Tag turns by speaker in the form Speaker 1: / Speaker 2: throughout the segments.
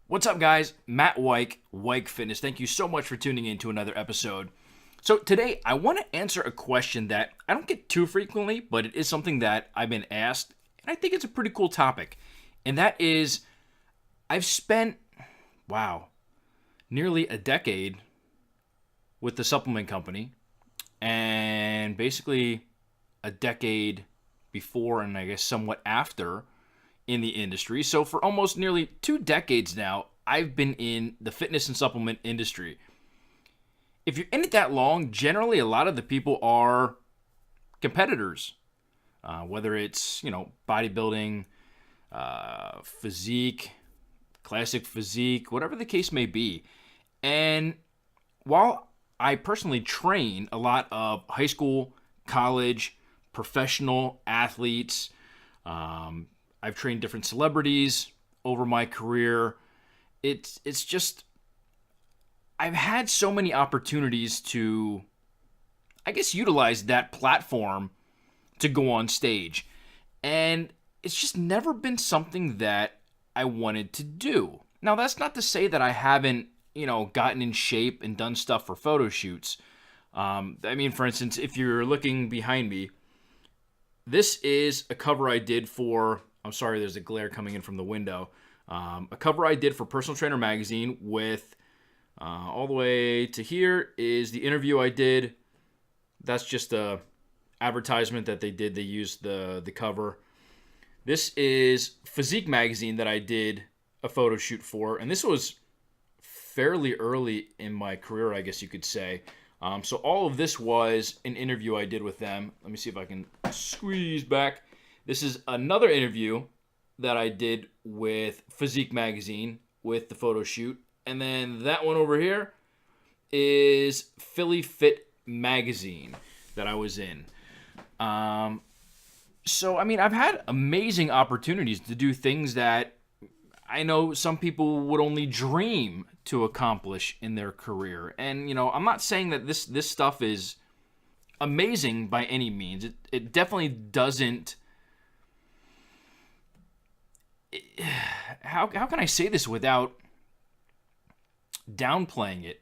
Speaker 1: What's up, guys? Matt Weik, Weik Fitness. Thank you so much for tuning in to another episode. So today, I want to answer a question that I don't get too frequently, but it is something that I've been asked, and I think it's a pretty cool topic. And that is, I've spent, nearly a decade with the supplement company, and basically a decade before and I guess somewhat after in the industry. So for almost nearly 2 decades now, I've been in the fitness and supplement industry. If you're in it that long, generally a lot of the people are competitors, whether it's, bodybuilding, physique, classic physique, whatever the case may be. And while I personally train a lot of high school, college, professional athletes, I've trained different celebrities over my career. It's just, I've had so many opportunities to, I guess, utilize that platform to go on stage. And it's just never been something that I wanted to do. Now, that's not to say that I haven't, gotten in shape and done stuff for photo shoots. For instance, if you're looking behind me, this is a cover I did for, I'm sorry, there's a glare coming in from the window. A cover I did for Personal Trainer Magazine with, all the way to here is the interview I did. That's just a advertisement that they did. They used the cover. This is Physique Magazine that I did a photo shoot for. And this was fairly early in my career, I guess you could say. So all of this was an interview I did with them. Let me see if I can squeeze back. This is another interview that I did with Physique Magazine with the photo shoot. And then that one over here is Philly Fit Magazine that I was in. I've had amazing opportunities to do things that I know some people would only dream to accomplish in their career. And, I'm not saying that this stuff is amazing by any means. It definitely doesn't... How can I say this without downplaying it?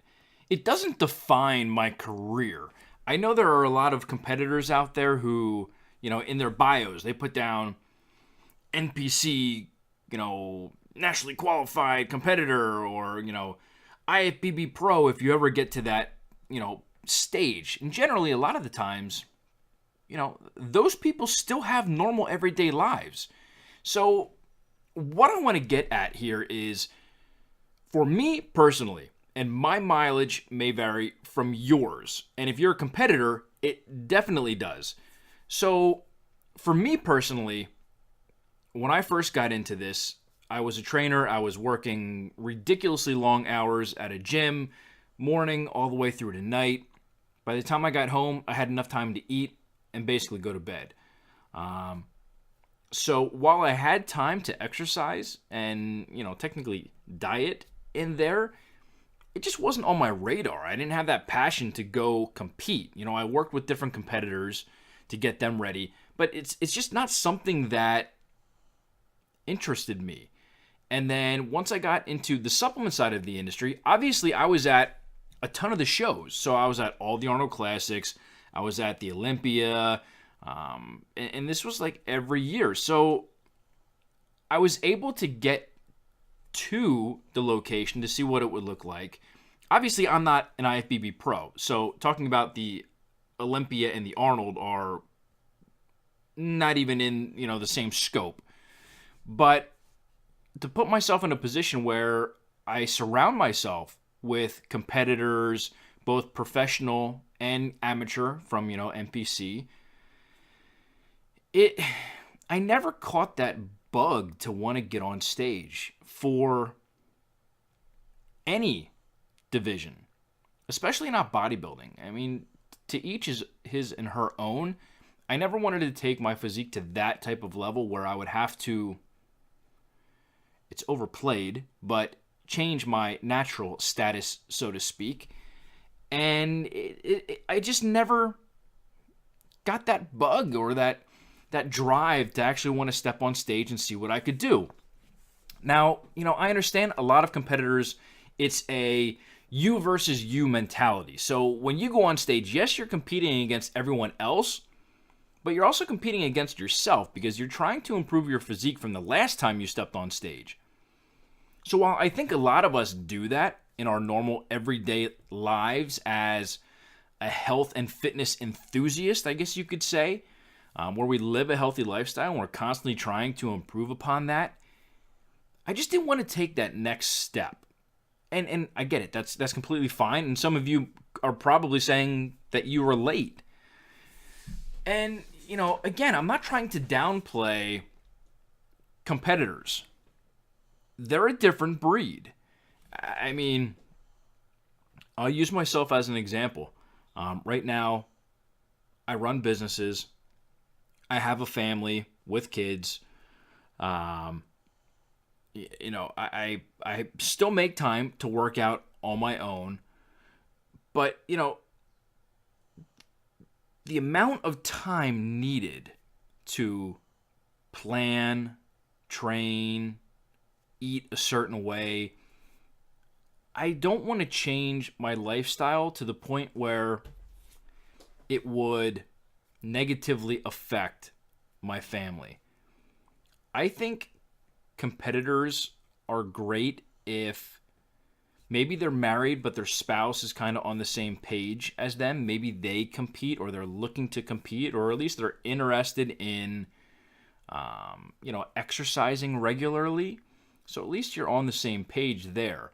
Speaker 1: It doesn't define my career. I know there are a lot of competitors out there who, in their bios, they put down NPC, nationally qualified competitor, or, IFBB Pro if you ever get to that, stage. And generally, a lot of the times, those people still have normal everyday lives. So what I want to get at here is, for me personally, and my mileage may vary from yours, and if you're a competitor, it definitely does. So for me personally, when I first got into this, I was a trainer. I was working ridiculously long hours at a gym, morning all the way through to night. By the time I got home, I had enough time to eat and basically go to bed. So while I had time to exercise and, technically diet in there, it just wasn't on my radar. I didn't have that passion to go compete. I worked with different competitors to get them ready, but it's just not something that interested me. And then once I got into the supplement side of the industry, obviously I was at a ton of the shows. So I was at all the Arnold Classics. I was at the Olympia. And this was like every year. So I was able to get to the location to see what it would look like. Obviously, I'm not an IFBB pro. So talking about the Olympia and the Arnold are not even in, the same scope. But to put myself in a position where I surround myself with competitors, both professional and amateur from, NPC, I never caught that bug to want to get on stage for any division, especially not bodybuilding. I mean, to each is his and her own. I never wanted to take my physique to that type of level where I would have to, it's overplayed, but change my natural status, so to speak. And I just never got that bug or that drive to actually want to step on stage and see what I could do. Now, I understand a lot of competitors, it's a you versus you mentality. So when you go on stage, yes, you're competing against everyone else, but you're also competing against yourself because you're trying to improve your physique from the last time you stepped on stage. So while I think a lot of us do that in our normal everyday lives as a health and fitness enthusiast, I guess you could say, where we live a healthy lifestyle and we're constantly trying to improve upon that, I just didn't want to take that next step. And I get it. That's completely fine. And some of you are probably saying that you were late. And, again, I'm not trying to downplay competitors. They're a different breed. I mean, I'll use myself as an example. Right now, I run businesses. I have a family with kids. I still make time to work out on my own. But, the amount of time needed to plan, train, eat a certain way, I don't want to change my lifestyle to the point where it would negatively affect my family. I think competitors are great if maybe they're married, but their spouse is kind of on the same page as them. Maybe they compete or they're looking to compete, or at least they're interested in, exercising regularly. So at least you're on the same page there.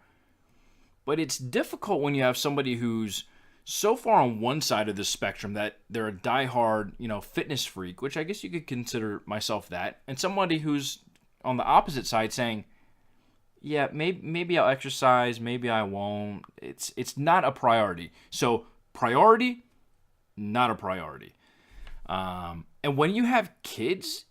Speaker 1: But it's difficult when you have somebody who's so far on one side of the spectrum that they're a diehard, fitness freak, which I guess you could consider myself that, and somebody who's on the opposite side saying, yeah, maybe I'll exercise, maybe I won't. It's not a priority. So priority, not a priority. And when you have kids,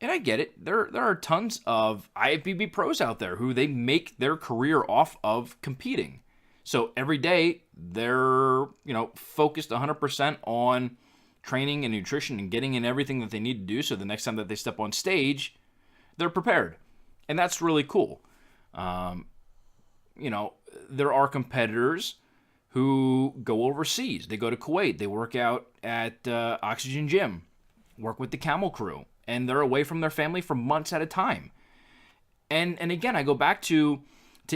Speaker 1: and I get it, there are tons of IFBB pros out there who they make their career off of competing. So every day they're, focused 100% on training and nutrition and getting in everything that they need to do so the next time that they step on stage, they're prepared. And that's really cool. There are competitors who go overseas. They go to Kuwait. They work out at Oxygen Gym, work with the Camel Crew, and they're away from their family for months at a time. And again, I go back to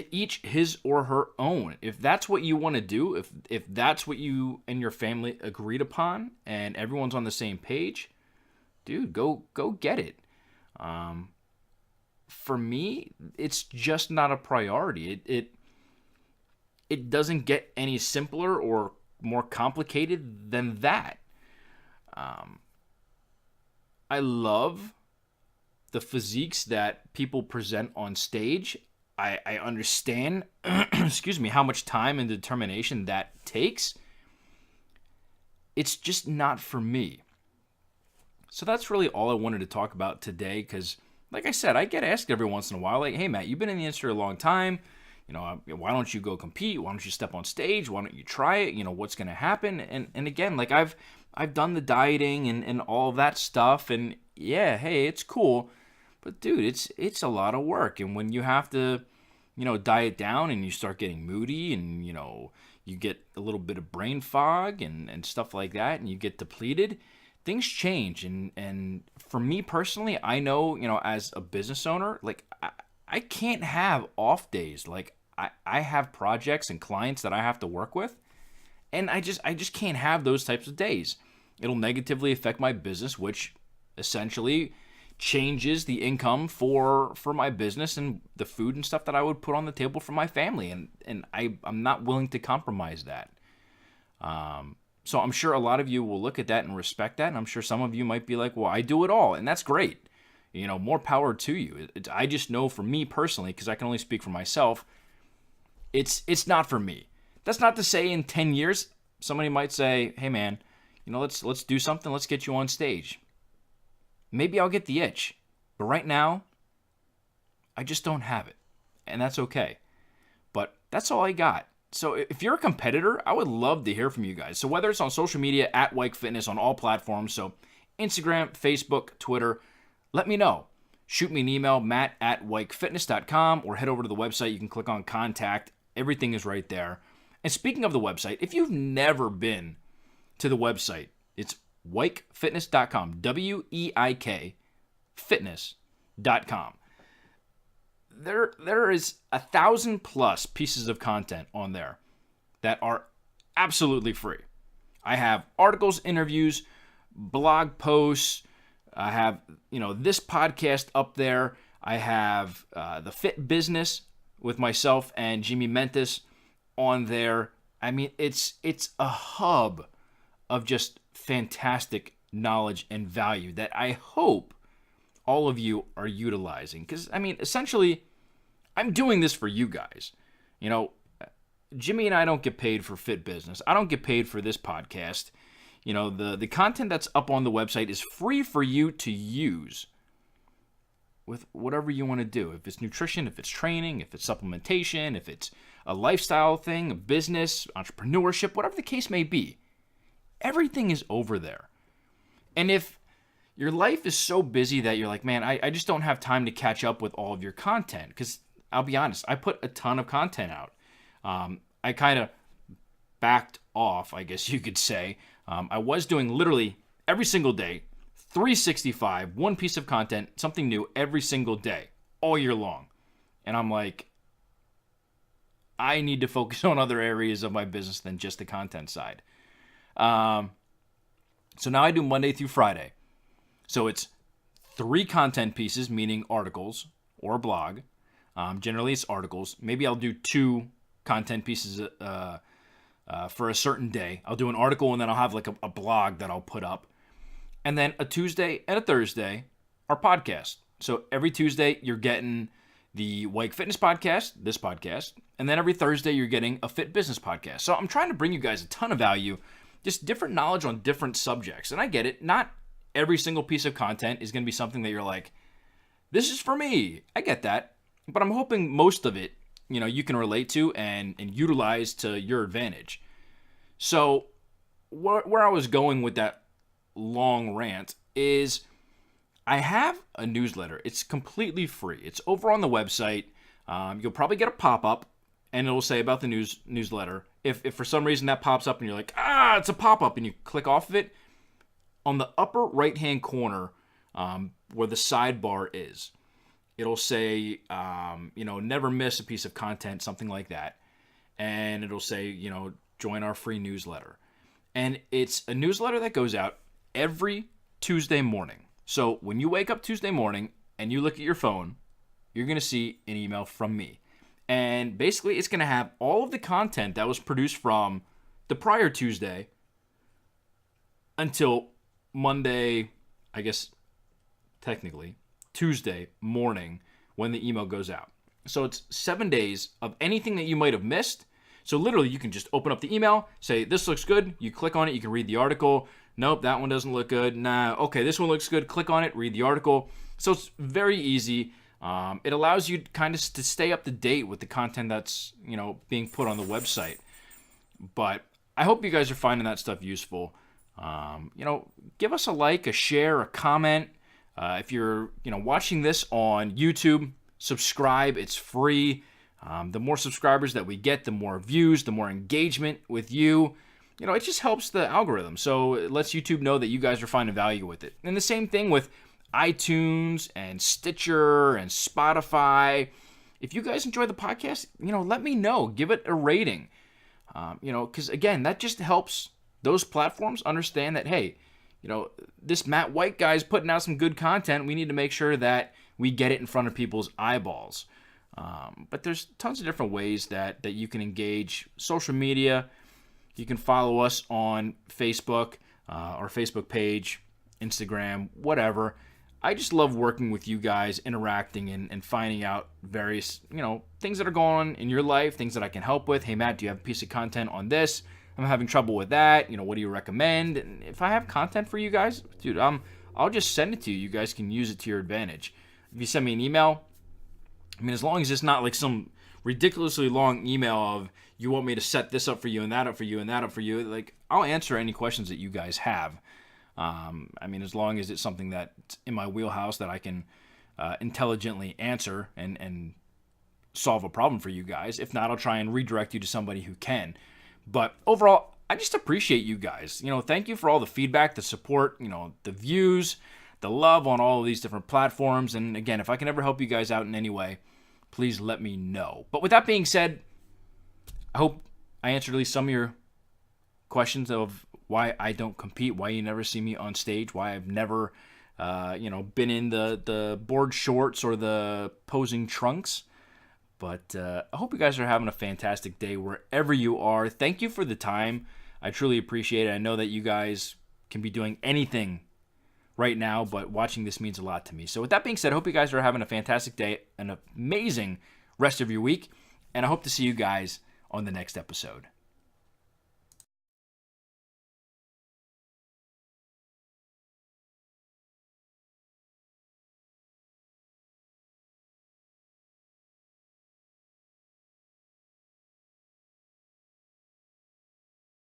Speaker 1: each his or her own. If that's what you want to do, if that's what you and your family agreed upon, and everyone's on the same page, dude, go get it. For me, it's just not a priority. It doesn't get any simpler or more complicated than that. I love the physiques that people present on stage. I understand, how much time and determination that takes. It's just not for me. So that's really all I wanted to talk about today, because like I said, I get asked every once in a while, like, hey, Matt, you've been in the industry a long time. Why don't you go compete? Why don't you step on stage? Why don't you try it? What's going to happen? And again, like I've done the dieting and all of that stuff. And yeah, hey, it's cool. But dude, it's a lot of work. And when you have to, diet down and you start getting moody and, you get a little bit of brain fog and stuff like that, and you get depleted, things change. And for me personally, I know, as a business owner, like I can't have off days. Like I have projects and clients that I have to work with, and I just can't have those types of days. It'll negatively affect my business, which essentially changes the income for my business and the food and stuff that I would put on the table for my family. And I'm not willing to compromise that. So I'm sure a lot of you will look at that and respect that. And I'm sure some of you might be like, well, I do it all. And that's great. More power to you. I just know for me personally, because I can only speak for myself, it's not for me. That's not to say in 10 years, somebody might say, hey man, let's do something. Let's get you on stage. Maybe I'll get the itch. But right now, I just don't have it. And that's okay. But that's all I got. So if you're a competitor, I would love to hear from you guys. So whether it's on social media, @Weik Fitness on all platforms, so Instagram, Facebook, Twitter, let me know. shoot me an email, matt@weikfitness.com, or head over to the website. You can click on contact. Everything is right there. And speaking of the website, if you've never been to the website, it's weikfitness.com, WEIK fitness.com. There is 1,000+ pieces of content on there that are absolutely free. I have articles, interviews, blog posts. I have, this podcast up there. I have the Fit Business with myself and Jimmy Mentis on there. I mean, it's a hub of just fantastic knowledge and value that I hope all of you are utilizing. Because, essentially, I'm doing this for you guys. Jimmy and I don't get paid for Fit Business. I don't get paid for this podcast. The content that's up on the website is free for you to use with whatever you want to do. If it's nutrition, if it's training, if it's supplementation, if it's a lifestyle thing, a business, entrepreneurship, whatever the case may be, everything is over there. And if your life is so busy that you're like, man, I just don't have time to catch up with all of your content, because I'll be honest, I put a ton of content out. I kind of backed off, I guess you could say. I was doing literally every single day, 365, one piece of content, something new every single day, all year long. And I'm like, I need to focus on other areas of my business than just the content side. So now I do Monday through Friday. So it's 3 content pieces, meaning articles or a blog. Generally it's articles. Maybe I'll do 2 content pieces for a certain day. I'll do an article and then I'll have like a blog that I'll put up. And then a Tuesday and a Thursday are podcasts. So every Tuesday you're getting the Weik Fitness podcast, this podcast, and then every Thursday you're getting a Fit Business podcast. So I'm trying to bring you guys a ton of value, just different knowledge on different subjects. And I get it. Not every single piece of content is going to be something that you're like, this is for me. I get that. But I'm hoping most of it, you can relate to and utilize to your advantage. So where I was going with that long rant is I have a newsletter. It's completely free. It's over on the website. You'll probably get a pop-up and it'll say about the newsletter. If for some reason that pops up and you're like, it's a pop-up, and you click off of it, on the upper right-hand corner where the sidebar is, it'll say, never miss a piece of content, something like that. And it'll say, join our free newsletter. And it's a newsletter that goes out every Tuesday morning. So when you wake up Tuesday morning and you look at your phone, you're going to see an email from me. And basically it's going to have all of the content that was produced from the prior Tuesday until Monday, I guess technically, Tuesday morning when the email goes out. So it's 7 days of anything that you might have missed. So literally you can just open up the email, say, this looks good. You click on it. You can read the article. Nope, that one doesn't look good. Nah, okay, this one looks good. Click on it, read the article. So it's very easy. It allows you kind of to stay up to date with the content that's, being put on the website. But I hope you guys are finding that stuff useful. Give us a like, a share, a comment. If you're, watching this on YouTube, subscribe. It's free. The more subscribers that we get, the more views, the more engagement with you. It just helps the algorithm. So it lets YouTube know that you guys are finding value with it. And the same thing with iTunes and Stitcher and Spotify. If you guys enjoy the podcast, let me know. Give it a rating. Because again, that just helps those platforms understand that, hey, this Matt Weik guy is putting out some good content. We need to make sure that we get it in front of people's eyeballs. But there's tons of different ways that you can engage. Social media, you can follow us on Facebook, our Facebook page, Instagram, whatever. I just love working with you guys, interacting and finding out various, things that are going on in your life, things that I can help with. Hey, Matt, do you have a piece of content on this? I'm having trouble with that. What do you recommend? And if I have content for you guys, dude, I'll just send it to you. You guys can use it to your advantage. If you send me an email, as long as it's not like some ridiculously long email of you want me to set this up for you and that up for you and that up for you, like I'll answer any questions that you guys have. As long as it's something that's in my wheelhouse that I can intelligently answer and solve a problem for you guys. If not, I'll try and redirect you to somebody who can. But overall, I just appreciate you guys. Thank you for all the feedback, the support, the views, the love on all of these different platforms. And again, if I can ever help you guys out in any way, please let me know. But with that being said, I hope I answered at least some of your questions of why I don't compete, why you never see me on stage, why I've never, been in the board shorts or the posing trunks. But I hope you guys are having a fantastic day wherever you are. Thank you for the time. I truly appreciate it. I know that you guys can be doing anything right now, but watching this means a lot to me. So with that being said, I hope you guys are having a fantastic day, an amazing rest of your week, and I hope to see you guys on the next episode.